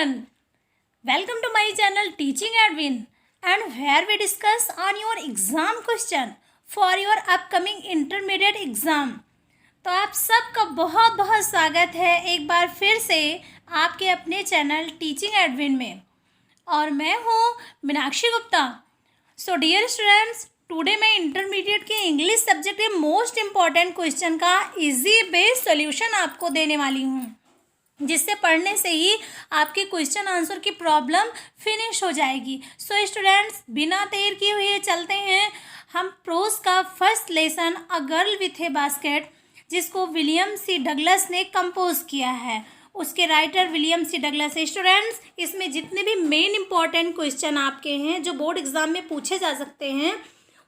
everyone, welcome to my channel Teaching Edwin, and where we discuss on your exam question for your upcoming intermediate exam। तो आप सबका बहुत बहुत स्वागत है एक बार फिर से आपके अपने चैनल टीचिंग एडविन में, और मैं हूँ Meenakshi Gupta. So dear students, today मैं इंटरमीडिएट के इंग्लिश सब्जेक्ट के मोस्ट इम्पॉर्टेंट क्वेश्चन का इजी बेस्ड सॉल्यूशन आपको देने वाली हूँ, जिससे पढ़ने से ही आपके क्वेश्चन आंसर की प्रॉब्लम फिनिश हो जाएगी। सो स्टूडेंट्स, बिना देर किए हुए चलते हैं हम प्रोज का first lesson a girl with A basket, जिसको विलियम सी डगलस ने कंपोज किया है। उसके राइटर विलियम सी डगलस है। स्टूडेंट्स, इसमें जितने भी मेन इंपॉर्टेंट क्वेश्चन आपके हैं जो बोर्ड एग्जाम में पूछे जा सकते हैं,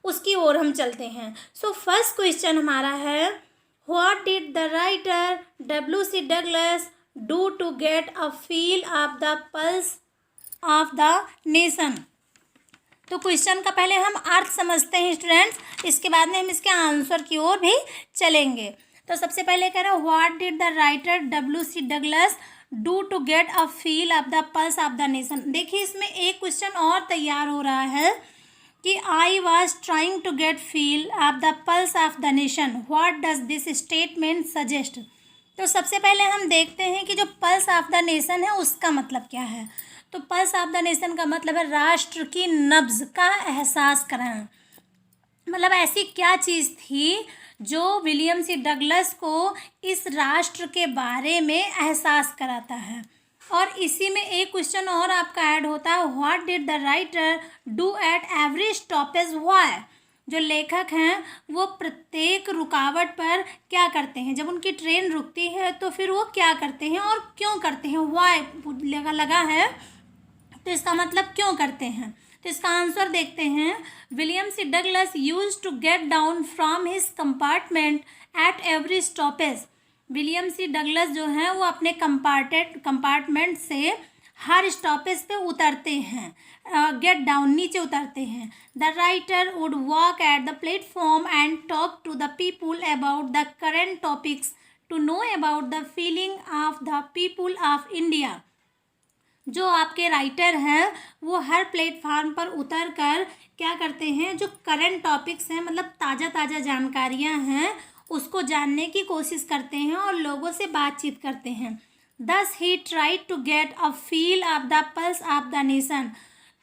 उसकी ओर हम चलते हैं। सो फर्स्ट क्वेश्चन हमारा है, what did the writer W.C. Douglas do to get a feel of the pulse of the nation. तो क्वेश्चन का पहले हम अर्थ समझते हैं स्टूडेंट्स, इसके बाद में हम इसके आंसर की ओर भी चलेंगे। तो सबसे पहले कह रहा है, what did the writer W.C. Douglas do to get a feel of the pulse of the nation. देखिए, इसमें एक क्वेश्चन और तैयार हो रहा है कि I was trying to get feel of the pulse of the nation, what does this statement suggest. तो सबसे पहले हम देखते हैं कि जो पल्स ऑफ द नेशन है उसका मतलब क्या है। तो पल्स ऑफ द नेशन का मतलब है राष्ट्र की नब्ज का एहसास कराना। मतलब ऐसी क्या चीज़ थी जो विलियम सी डगलस को इस राष्ट्र के बारे में एहसास कराता है। और इसी में एक क्वेश्चन और आपका ऐड होता है, what did the writer do at every stoppage why. जो लेखक हैं वो प्रत्येक रुकावट पर क्या करते हैं, जब उनकी ट्रेन रुकती है तो फिर वो क्या करते हैं और क्यों करते हैं। व्हाई लगा है तो इसका मतलब क्यों करते हैं। तो इसका आंसर देखते हैं, William C Douglas used to get down from his compartment at every stoppage. William C Douglas जो हैं वो अपने कंपार्टमेंट से हर स्टॉपेज पे उतरते हैं, गेट डाउन नीचे उतरते हैं। The writer would walk at the platform and talk to the people about the current topics to know about the feeling of the people of India. जो आपके राइटर हैं वो हर प्लेटफार्म पर उतर कर क्या करते हैं, जो करंट टॉपिक्स हैं, मतलब ताज़ा ताज़ा जानकारियां हैं, उसको जानने की कोशिश करते हैं और लोगों से बातचीत करते हैं। Thus he tried to get a feel of the pulse of the nation।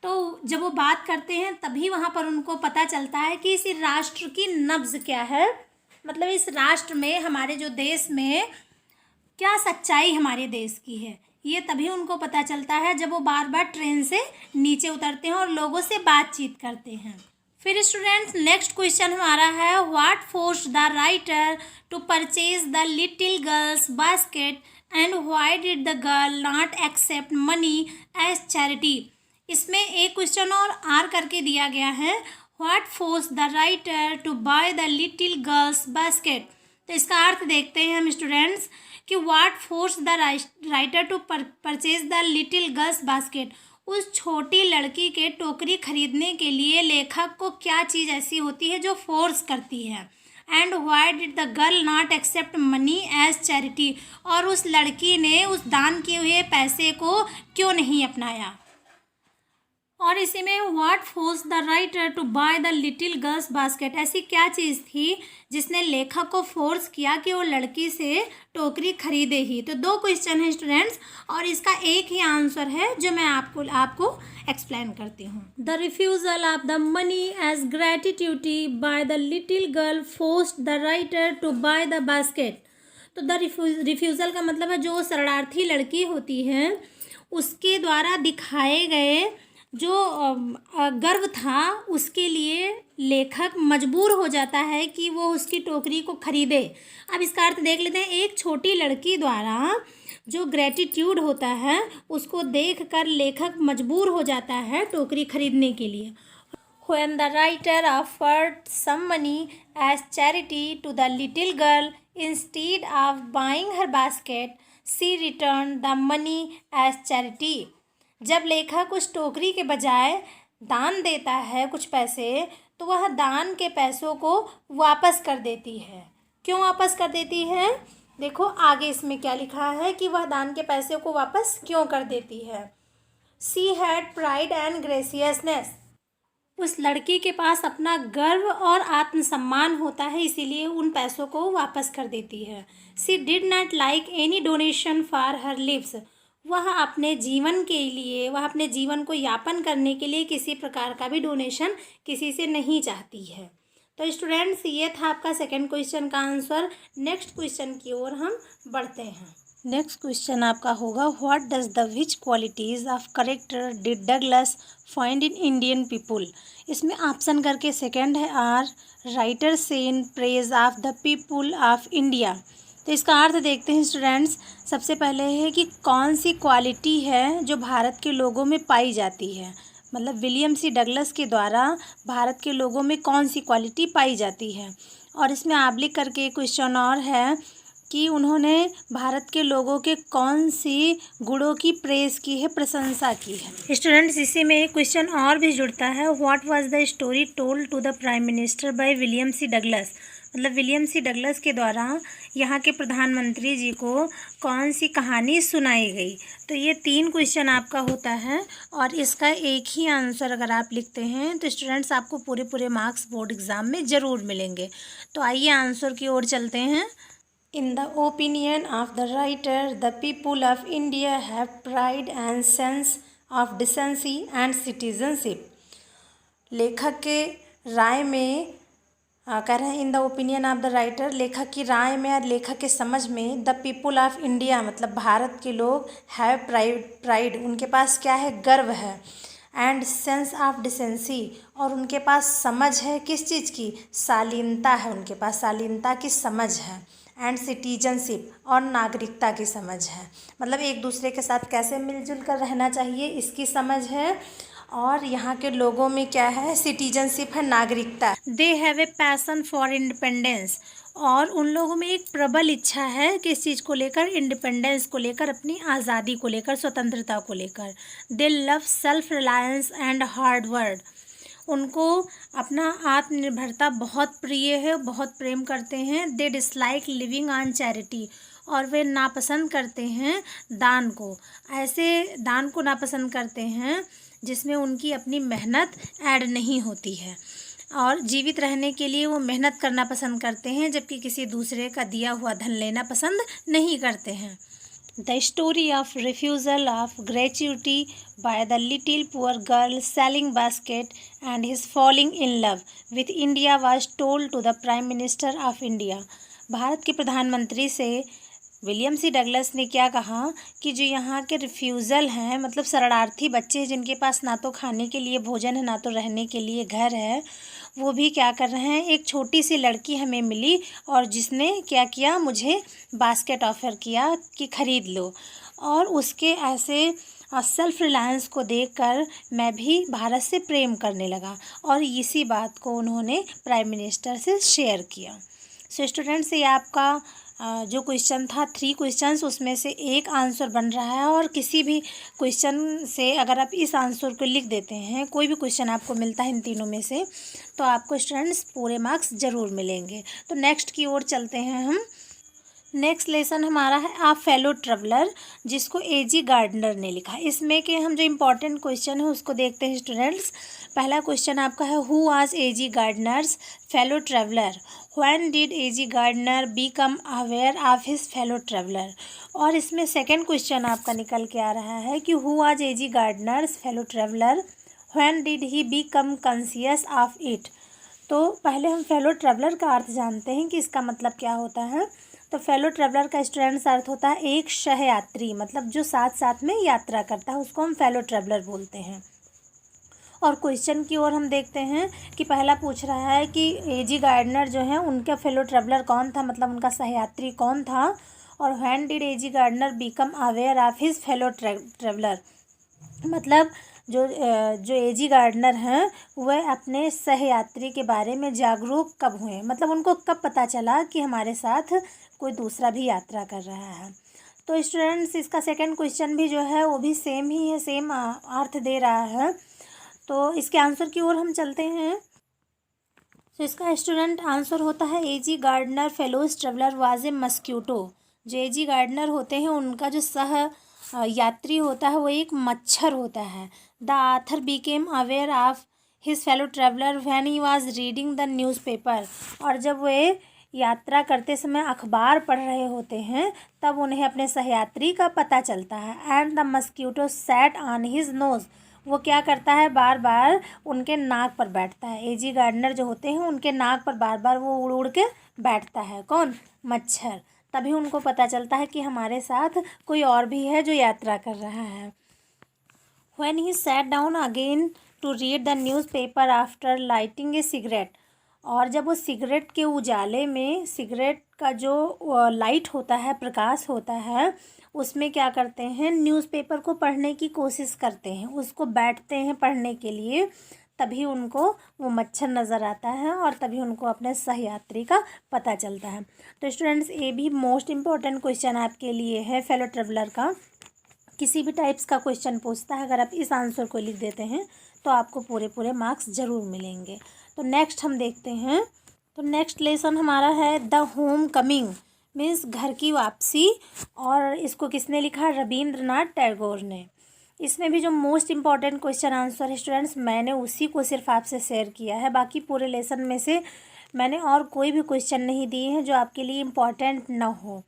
तो जब वो बात करते हैं तभी वहाँ पर उनको पता चलता है कि इस राष्ट्र की नब्ज़ क्या है, मतलब इस राष्ट्र में, हमारे जो देश में क्या सच्चाई हमारे देश की है, ये तभी उनको पता चलता है जब वो बार बार ट्रेन से नीचे उतरते हैं और लोगों से बातचीत करते हैं। फिर स्टूडेंट्स, नेक्स्ट क्वेश्चन हमारा है, what forced the writer to purchase the little girl's basket and why did the girl not accept money as charity. इसमें एक क्वेश्चन और आर करके दिया गया है, what forced the writer to buy the little girl's basket. तो इसका अर्थ देखते हैं हम स्टूडेंट्स कि what forced the writer to purchase the little girl's basket. उस छोटी लड़की के टोकरी खरीदने के लिए लेखक को क्या चीज़ ऐसी होती है जो फोर्स करती है। And why did the girl not accept money as charity, और उस लड़की ने उस दान किए हुए पैसे को क्यों नहीं अपनाया। और इसी में what force the writer to buy the little girl's basket, ऐसी क्या चीज़ थी जिसने लेखक को फोर्स किया कि वो लड़की से टोकरी खरीदे ही। तो दो क्वेश्चन हैं स्टूडेंट्स, और इसका एक ही आंसर है जो मैं आपको एक्सप्लेन करती हूँ। The refusal of the money as gratuity by the little girl forced the writer to buy the basket. तो द रिफ्यूज़ल का मतलब है जो शरणार्थी लड़की होती है उसके द्वारा दिखाए गए जो गर्व था, उसके लिए लेखक मजबूर हो जाता है कि वो उसकी टोकरी को खरीदे। अब इसका अर्थ देख लेते हैं, एक छोटी लड़की द्वारा जो ग्रेटिट्यूड होता है उसको देखकर लेखक मजबूर हो जाता है टोकरी खरीदने के लिए। When the writer offered some money as charity to the little girl instead of buying her basket, she returned the money as charity। जब लेखक उस टोकरी के बजाय दान देता है कुछ पैसे, तो वह दान के पैसों को वापस कर देती है। क्यों वापस कर देती है? देखो आगे इसमें क्या लिखा है कि वह दान के पैसे को वापस क्यों कर देती है। She had pride and graciousness. उस लड़की के पास अपना गर्व और आत्मसम्मान होता है, इसीलिए उन पैसों को वापस कर देती है। She did not like any donation for her lives. वह अपने जीवन को यापन करने के लिए किसी प्रकार का भी डोनेशन किसी से नहीं चाहती है। तो स्टूडेंट्स, ये था आपका सेकंड क्वेश्चन का आंसर। नेक्स्ट क्वेश्चन की ओर हम बढ़ते हैं। नेक्स्ट क्वेश्चन आपका होगा, what does the which qualities of character did Douglas find in Indian people. इसमें ऑप्शन करके सेकंड है are writer say in praise of the people of India. तो इसका अर्थ देखते हैं स्टूडेंट्स। सबसे पहले है कि कौन सी क्वालिटी है जो भारत के लोगों में पाई जाती है, मतलब विलियम सी डगलस के द्वारा भारत के लोगों में कौन सी क्वालिटी पाई जाती है। और इसमें आबलिक करके क्वेश्चन और है कि उन्होंने भारत के लोगों के कौन सी गुणों की प्रेज़ की है, प्रशंसा की है। स्टूडेंट्स, इसी में एक क्वेश्चन और भी जुड़ता है, what was the story told to the prime minister by William C Douglas. मतलब विलियम सी डगलस के द्वारा यहाँ के प्रधानमंत्री जी को कौन सी कहानी सुनाई गई। तो ये 3 क्वेश्चन आपका होता है और इसका एक ही आंसर अगर आप लिखते हैं तो स्टूडेंट्स आपको पूरे मार्क्स बोर्ड एग्ज़ाम में ज़रूर मिलेंगे। तो आइए आंसर की ओर चलते हैं। In the opinion of the writer, the people of India have pride and sense of decency and citizenship. लेखक के राय में कह रहे हैं, in the opinion of the writer, लेखक की राय में और लेखक के समझ में, द पीपुल ऑफ इंडिया मतलब भारत के लोग हैव प्राइड उनके पास क्या है, गर्व है, एंड सेंस ऑफ डिसेंसी और उनके पास समझ है किस चीज़ की, शालीनता है, उनके पास शालीनता की समझ है, एंड सिटीजनशिप और नागरिकता की समझ है, मतलब एक दूसरे के साथ कैसे मिलजुल कर रहना चाहिए इसकी समझ है। और यहाँ के लोगों में क्या है, सिटीजनशिप है, नागरिकता। They have a passion for independence और उन लोगों में एक प्रबल इच्छा है किस चीज़ को लेकर, इंडिपेंडेंस को लेकर, अपनी आज़ादी को लेकर, स्वतंत्रता को लेकर। दे love self reliance and hard work. उनको अपना आत्मनिर्भरता बहुत प्रिय है, बहुत प्रेम करते हैं। दे डिसलाइक लिविंग ऑन चैरिटी और वे नापसंद करते हैं दान को, ऐसे दान को नापसंद करते हैं जिसमें उनकी अपनी मेहनत ऐड नहीं होती है। और जीवित रहने के लिए वो मेहनत करना पसंद करते हैं, जबकि किसी दूसरे का दिया हुआ धन लेना पसंद नहीं करते हैं। The story of refusal of gratuity by the little poor girl selling basket and his falling in love with India was told to the Prime Minister of India. Bharat के प्रधानमंत्री से विलियम सी डगलस ने क्या कहा कि जो यहाँ के रिफ्यूज़ल हैं, मतलब शरणार्थी बच्चे जिनके पास ना तो खाने के लिए भोजन है ना तो रहने के लिए घर है, वो भी क्या कर रहे हैं, एक छोटी सी लड़की हमें मिली और जिसने क्या किया, मुझे बास्केट ऑफ़र किया कि ख़रीद लो। और उसके ऐसे सेल्फ रिलायंस को देखकर मैं भी भारत से प्रेम करने लगा और इसी बात को उन्होंने प्राइम मिनिस्टर से शेयर किया। सो स्टूडेंट्स, ये आपका जो क्वेश्चन था 3 क्वेश्चंस उसमें से एक आंसर बन रहा है और किसी भी क्वेश्चन से अगर आप इस आंसर को लिख देते हैं, कोई भी क्वेश्चन आपको मिलता है इन तीनों में से, तो आपको स्टूडेंट्स पूरे मार्क्स ज़रूर मिलेंगे। तो नेक्स्ट की ओर चलते हैं हम। नेक्स्ट लेसन हमारा है आ फेलो ट्रेवलर, जिसको एजी गार्डनर ने लिखा। इसमें के हम जो इम्पोर्टेंट क्वेश्चन है उसको देखते हैं स्टूडेंट्स। पहला क्वेश्चन आपका है, who was AG Gardner's fellow traveller, when did AG Gardner become aware of his fellow traveller. और इसमें सेकंड क्वेश्चन आपका निकल के आ रहा है कि who was AG Gardner's fellow traveller, when did he become conscious of it. तो पहले हम फेलो ट्रेवलर का अर्थ जानते हैं कि इसका मतलब क्या होता है। तो फेलो ट्रेवलर का स्टूडेंट्स अर्थ होता है एक सहयात्री, मतलब जो साथ साथ में यात्रा करता है उसको हम फेलो ट्रेवलर बोलते हैं। और क्वेश्चन की ओर हम देखते हैं कि पहला पूछ रहा है कि एजी गार्डनर जो है उनका फेलो ट्रेवलर कौन था, मतलब उनका सहयात्री कौन था। और when did AG Gardner become aware of his fellow traveller, मतलब जो एजी गार्डनर हैं वह अपने सहयात्री के बारे में जागरूक कब हुए, मतलब उनको कब पता चला कि हमारे साथ कोई दूसरा भी यात्रा कर रहा है। तो स्टूडेंट्स, इसका सेकंड क्वेश्चन भी जो है वो भी सेम ही है, सेम अर्थ दे रहा है। तो इसके आंसर की ओर हम चलते हैं। तो इसका स्टूडेंट आंसर होता है A G Gardiner fellow traveller was a mosquito, जे गार्डनर होते हैं उनका जो यात्री होता है वो एक मच्छर होता है। The author became aware of his fellow traveller when he was reading the newspaper. और जब वे यात्रा करते समय अखबार पढ़ रहे होते हैं तब उन्हें अपने सहयात्री का पता चलता है। And the mosquito sat on his nose. वो क्या करता है, बार बार उनके नाक पर बैठता है। एजी गार्डनर जो होते हैं उनके नाक पर बार बार वो उड़ उड़ के बैठता है। कौन? मच्छर। तभी उनको पता चलता है कि हमारे साथ कोई और भी है जो यात्रा कर रहा है। When he sat down again to read the newspaper after lighting a cigarette। और जब वो सिगरेट के उजाले में, सिगरेट का जो लाइट होता है, प्रकाश होता है, उसमें क्या करते हैं, न्यूज़पेपर को पढ़ने की कोशिश करते हैं, उसको बैठते हैं पढ़ने के लिए, तभी उनको वो मच्छर नज़र आता है और तभी उनको अपने सहयात्री का पता चलता है। तो स्टूडेंट्स, ये भी मोस्ट इम्पॉर्टेंट क्वेश्चन आपके लिए है फेलो ट्रेवलर का। किसी भी टाइप्स का क्वेश्चन पूछता है, अगर आप इस आंसर को लिख देते हैं तो आपको पूरे मार्क्स ज़रूर मिलेंगे। तो नेक्स्ट हम देखते हैं। तो नेक्स्ट लेसन हमारा है द होम कमिंग, मीन्स घर की वापसी। और इसको किसने लिखा? रविंद्रनाथ टैगोर ने। इसमें भी जो मोस्ट इम्पॉर्टेंट क्वेश्चन आंसर है स्टूडेंट्स, मैंने उसी को सिर्फ आपसे शेयर किया है। बाकी पूरे लेसन में से मैंने और कोई भी क्वेश्चन नहीं दिए हैं जो आपके लिए इम्पॉर्टेंट ना हो।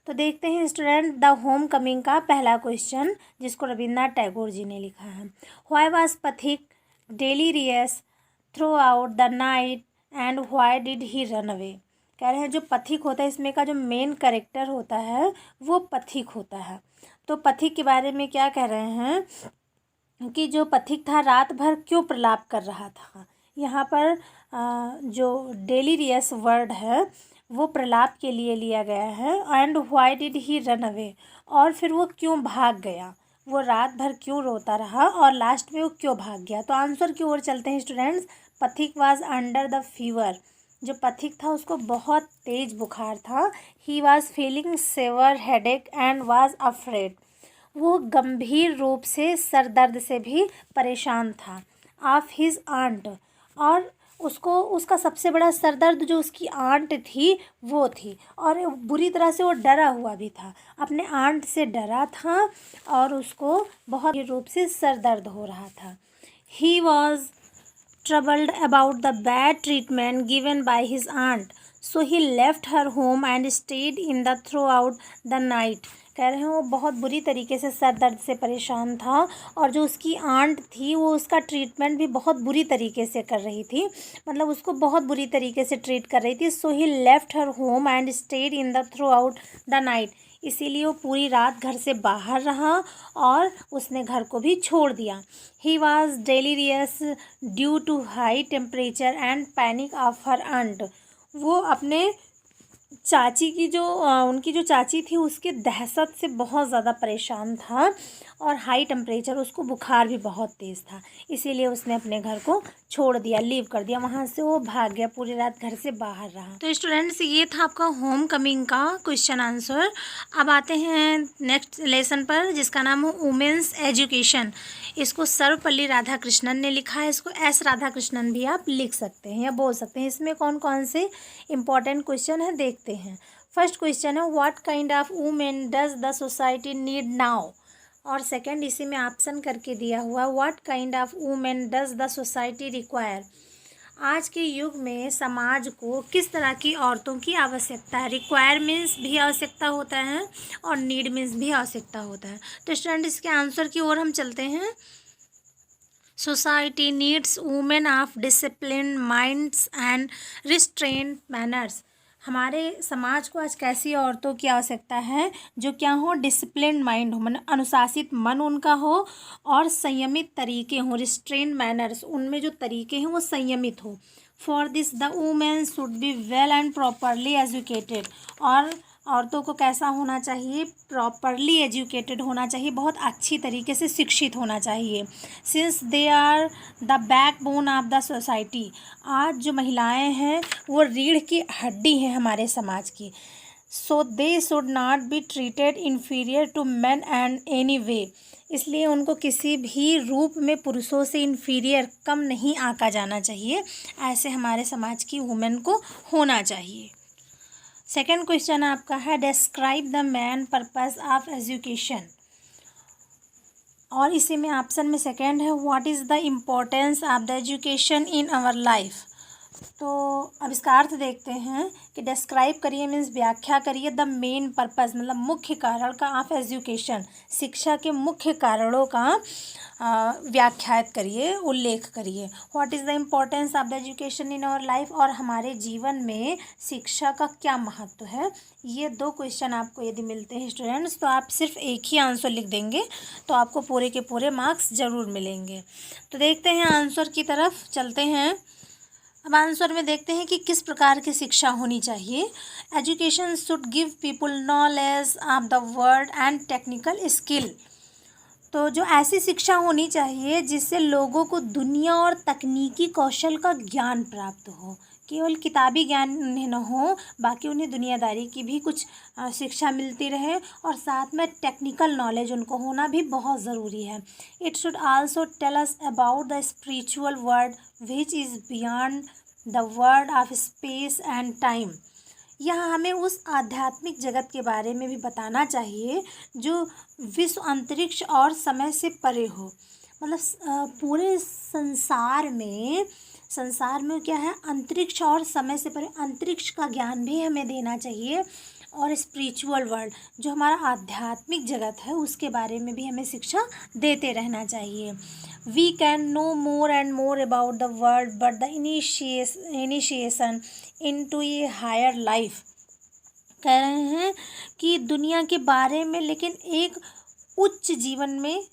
तो देखते हैं स्टूडेंट, द होम कमिंग का पहला क्वेश्चन जिसको रविंद्रनाथ टैगोर जी ने लिखा है। Why was Pathik delirious throughout the night and why did he run away. कह रहे हैं जो पथिक होता है, इसमें का जो मेन कैरेक्टर होता है वो पथिक होता है। तो पथिक के बारे में क्या कह रहे हैं कि जो पथिक था रात भर क्यों प्रलाप कर रहा था। यहाँ पर जो डेलीरियस वर्ड है वो प्रलाप के लिए लिया गया है। And why did he run away, और फिर वो क्यों भाग गया, वो रात भर क्यों रोता रहा और लास्ट में वो क्यों भाग गया। तो आंसर की ओर चलते हैं स्टूडेंट्स। पथिक वाज अंडर द फीवर। जो पथिक था उसको बहुत तेज बुखार था। He was feeling severe headache and was afraid. वो गंभीर रूप से सर दर्द से भी परेशान था। ऑफ हिज आंट, और उसको उसका सबसे बड़ा सर दर्द जो उसकी आंट थी वो थी, और बुरी तरह से वो डरा हुआ भी था, अपने आंट से डरा था और उसको बहुत रूप से सर दर्द हो रहा था। He was troubled about the bad treatment given by his aunt, so he left her home and stayed in the throughout the night। कह रहे हैं वो बहुत बुरी तरीके से सर दर्द से परेशान था और जो उसकी आंट थी वो उसका ट्रीटमेंट भी बहुत बुरी तरीके से कर रही थी, मतलब उसको बहुत बुरी तरीके से ट्रीट कर रही थी। So he left her home and stayed in the throughout the night. इसीलिए वो पूरी रात घर से बाहर रहा और उसने घर को भी छोड़ दिया। He was delirious due to high temperature and panic of her aunt. वो अपने चाची की जो उनकी जो चाची थी उसके दहशत से बहुत ज़्यादा परेशान था और हाई टेम्परेचर, उसको बुखार भी बहुत तेज़ था, इसीलिए उसने अपने घर को छोड़ दिया, लीव कर दिया, वहाँ से वो भाग गया, पूरी रात घर से बाहर रहा। तो स्टूडेंट्स, ये था आपका होम कमिंग का क्वेश्चन आंसर। अब आते हैं नेक्स्ट लेसन पर जिसका नाम है वुमेंस एजुकेशन। इसको सर्वपल्ली राधाकृष्णन ने लिखा है। इसको एस राधाकृष्णन भी आप लिख सकते हैं या बोल सकते हैं। इसमें कौन कौन से इंपॉर्टेंट क्वेश्चन है देखते हैं। फर्स्ट क्वेश्चन है what kind of women does the society need now. और सेकंड इसी में ऑप्शन करके दिया हुआ what kind of women does the society require. आज के युग में समाज को किस तरह की औरतों की आवश्यकता है। रिक्वायर मीन्स भी आवश्यकता होता है और नीड मीन्स भी आवश्यकता होता है। तो स्टूडेंट, इसके आंसर की ओर हम चलते हैं। Society needs women of discipline minds and restrain manners. हमारे समाज को आज कैसी औरतों की आवश्यकता है जो क्या हो, डिसिप्लिन माइंड हो, मन अनुशासित मन उनका हो और संयमित तरीके हों, रिस्ट्रेन मैनर्स, उनमें जो तरीके हैं वो संयमित हो। For this the women should be well and properly educated. और औरतों को कैसा होना चाहिए, प्रॉपरली एजुकेटेड होना चाहिए, बहुत अच्छी तरीके से शिक्षित होना चाहिए। Since they are the backbone of the society. आज जो महिलाएं हैं वो रीढ़ की हड्डी हैं हमारे समाज की। So they should not be treated inferior to man and any way. इसलिए उनको किसी भी रूप में पुरुषों से इन्फीरियर, कम नहीं आंका जाना चाहिए। ऐसे हमारे समाज की वुमेन को होना चाहिए। सेकंड क्वेश्चन आपका है describe the main purpose of education, और इसी में ऑप्शन में सेकंड है what is the importance of the education in our life. तो अब इसका अर्थ देखते हैं कि डिस्क्राइब करिए मीन्स व्याख्या करिए द मेन पर्पस मतलब मुख्य कारण का ऑफ एजुकेशन, शिक्षा के मुख्य कारणों का व्याख्यात करिए, उल्लेख करिए। What is the importance of the education in our life, और हमारे जीवन में शिक्षा का क्या महत्व है। ये दो क्वेश्चन आपको यदि मिलते हैं स्टूडेंट्स तो आप सिर्फ एक ही आंसर लिख देंगे तो आपको पूरे के पूरे मार्क्स ज़रूर मिलेंगे। तो देखते हैं आंसर की तरफ चलते हैं। अब आंसर में देखते हैं कि किस प्रकार की शिक्षा होनी चाहिए। Education should give people knowledge of the world and technical skill. तो जो ऐसी शिक्षा होनी चाहिए जिससे लोगों को दुनिया और तकनीकी कौशल का ज्ञान प्राप्त हो, केवल किताबी ज्ञान उन्हें न हो, बाकी उन्हें दुनियादारी की भी कुछ शिक्षा मिलती रहे, और साथ में टेक्निकल नॉलेज उनको होना भी बहुत ज़रूरी है। It should also tell us about the spiritual world which is beyond the world of space and time. यहाँ हमें उस आध्यात्मिक जगत के बारे में भी बताना चाहिए जो विश्व, अंतरिक्ष और समय से परे हो। मतलब पूरे संसार में क्या है, अंतरिक्ष और समय से परे, अंतरिक्ष का ज्ञान भी हमें देना चाहिए, और स्पिरिचुअल वर्ल्ड जो हमारा आध्यात्मिक जगत है उसके बारे में भी हमें शिक्षा देते रहना चाहिए। We can know more and more about the world but the initiation into a higher life. कह रहे हैं कि दुनिया के बारे में लेकिन एक उच्च जीवन में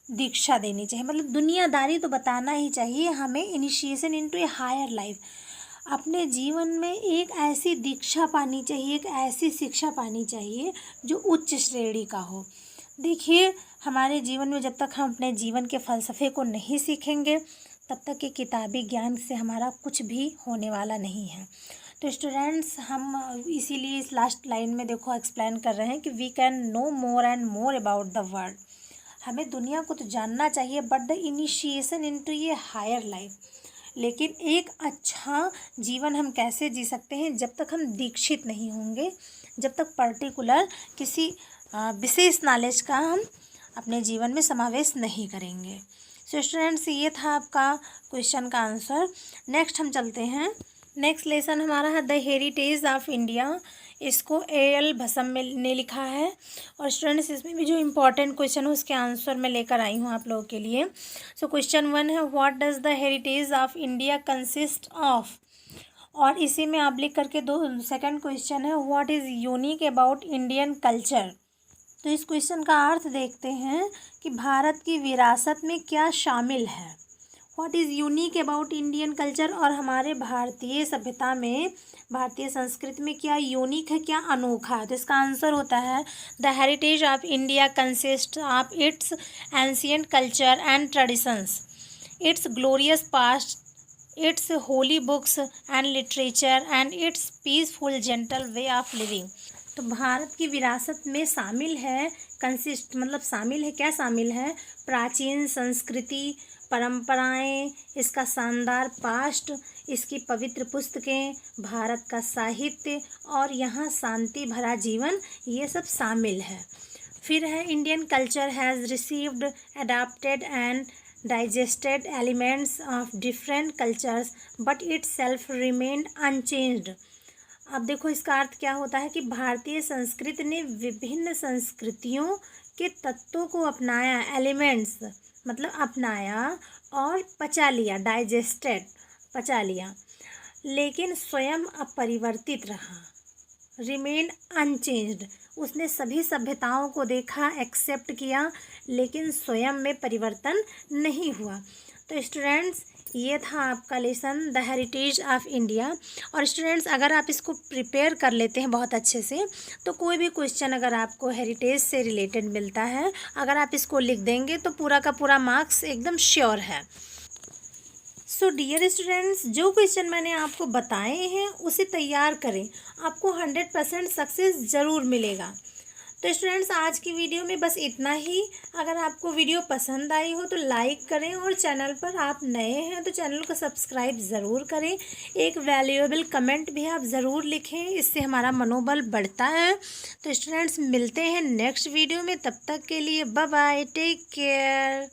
दीक्षा देनी चाहिए, मतलब दुनियादारी तो बताना ही चाहिए हमें, initiation into a higher life, अपने जीवन में एक ऐसी दीक्षा पानी चाहिए, एक ऐसी शिक्षा पानी चाहिए जो उच्च श्रेणी का हो। देखिए हमारे जीवन में जब तक हम अपने जीवन के फ़लसफ़े को नहीं सीखेंगे तब तक के किताबी ज्ञान से हमारा कुछ भी होने वाला नहीं है। तो स्टूडेंट्स हम इसीलिए इस लास्ट लाइन में देखो एक्सप्लेन कर रहे हैं कि we can know more and more about the world. हमें दुनिया को तो जानना चाहिए बट द इनिशिएशन इनटू ये हायर लाइफ, लेकिन एक अच्छा जीवन हम कैसे जी सकते हैं जब तक हम दीक्षित नहीं होंगे, जब तक पर्टिकुलर किसी विशेष नॉलेज का हम अपने जीवन में समावेश नहीं करेंगे। सो स्टूडेंट्स ये था आपका क्वेश्चन का आंसर। नेक्स्ट हम चलते हैं। नेक्स्ट लेसन हमारा है द हेरिटेज ऑफ इंडिया। इसको A.L. भसम ने लिखा है, और स्टूडेंट्स इसमें भी जो इम्पोर्टेंट क्वेश्चन है उसके आंसर मैं लेकर आई हूँ आप लोगों के लिए। सो क्वेश्चन 1 है what does the heritage of India consist of, और इसी में आप लिख करके सेकंड क्वेश्चन है what is unique about Indian culture. तो इस क्वेश्चन का अर्थ देखते हैं कि भारत की विरासत में क्या शामिल है, what is unique about Indian culture, और हमारे भारतीय सभ्यता में, भारतीय संस्कृति में क्या यूनिक है, क्या अनोखा है। तो इसका आंसर होता है the heritage of India consist of its ancient culture and traditions, it's glorious past, it's holy books and literature and it's peaceful gentle way of living. तो भारत की विरासत में शामिल है, कंसिस्ट मतलब शामिल है, क्या शामिल है, प्राचीन संस्कृति, परंपराएं, इसका शानदार पास्ट, इसकी पवित्र पुस्तकें, भारत का साहित्य और यहाँ शांति भरा जीवन, ये सब शामिल है। फिर है Indian culture has received, adopted and digested elements of different cultures but it's self remained unchanged. अब देखो इसका अर्थ क्या होता है कि भारतीय संस्कृति ने विभिन्न संस्कृतियों के तत्वों को अपनाया, एलिमेंट्स मतलब अपनाया और पचा लिया, डाइजेस्टेड पचा लिया, लेकिन स्वयं अपरिवर्तित रहा, रिमेन अनचेंज्ड। उसने सभी सभ्यताओं को देखा, एक्सेप्ट किया, लेकिन स्वयं में परिवर्तन नहीं हुआ। तो स्टूडेंट्स ये था आपका lesson the heritage of India. और स्टूडेंट्स अगर आप इसको प्रिपेयर कर लेते हैं बहुत अच्छे से तो कोई भी क्वेश्चन अगर आपको हेरिटेज से रिलेटेड मिलता है, अगर आप इसको लिख देंगे तो पूरा का पूरा मार्क्स एकदम श्योर है। सो डियर स्टूडेंट्स जो क्वेश्चन मैंने आपको बताए हैं उसे तैयार करें, आपको 100% सक्सेस ज़रूर मिलेगा। तो तो स्टूडेंट्स आज की वीडियो में बस इतना ही। अगर आपको वीडियो पसंद आई हो तो लाइक करें और चैनल पर आप नए हैं तो चैनल को सब्सक्राइब ज़रूर करें। एक वैल्यूएबल कमेंट भी आप ज़रूर लिखें, इससे हमारा मनोबल बढ़ता है। तो स्टूडेंट्स मिलते हैं नेक्स्ट वीडियो में, तब तक के लिए बाय बाय, टेक केयर।